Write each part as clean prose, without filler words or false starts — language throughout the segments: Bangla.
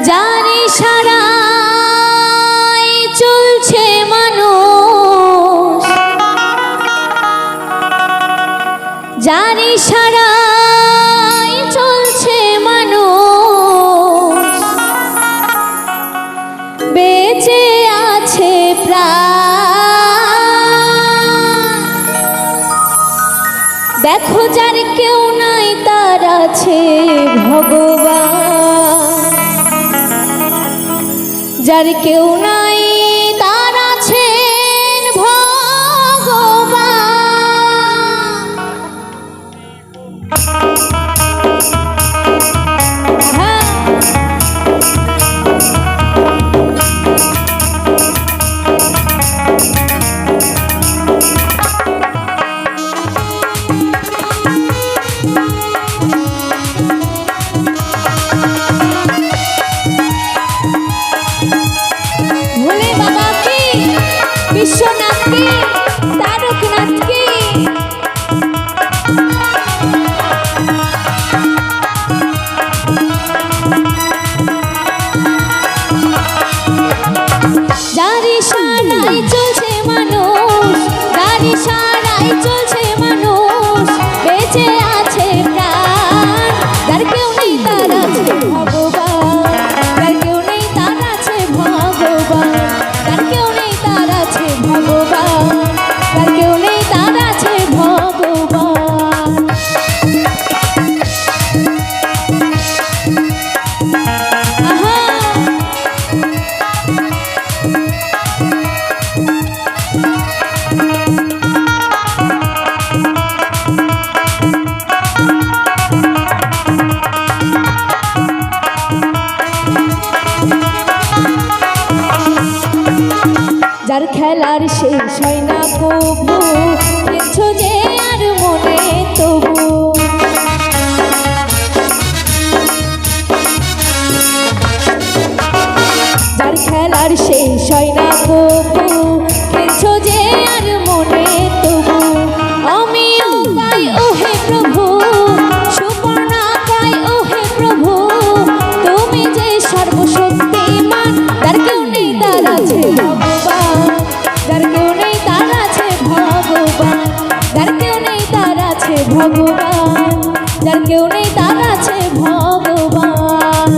যার ইশারায় চলছে মানুষ, যার ইশারায় চলছে মানুষ, বেঁচে আছে প্রাণ। দেখো যার কেউ নাই তার আছে ভগবান, যার কেউ নাই তার আছেন ভগবান। विश्वनाथ की तारकनाथ की যার ইশারায় চলছে মানুষ, যার ইশারায় চলছে মানুষ, বেঁচে আছে প্রাণ। যার কেউ নেই তার আছে ভগবান, যার কেউ নেই তার আছে ভগবান, যার কেউ নেই তার আছে ভগবান, যার কেউ নেই তার আছে ভগবান। যার খেলার শেষ হয় না কবু, দেখছো যে আর মনে তবু। যার খেলার শেষ হয় না কবু, দেখছো যে আর মনে তবু। আমিও গাই ওহে প্রভু, সুপর্ণা গাই ওহে প্রভু, তুমি যে সর্বশক্তিমান। যার কেউ নেই তার আছে ভগবান, যার কেউ নেই তার আছে ভগবান, যার কেউ নেই তার আছে ভগবান, যার কেউ নেই তার আছে ভগবান।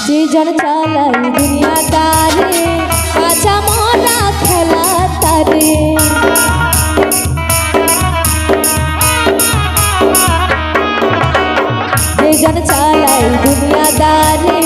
যে জন চালাই দুনিয়া তারে, কাঁচা মরা খেলা তারে। যে জন চালাই দুনিয়া তারে,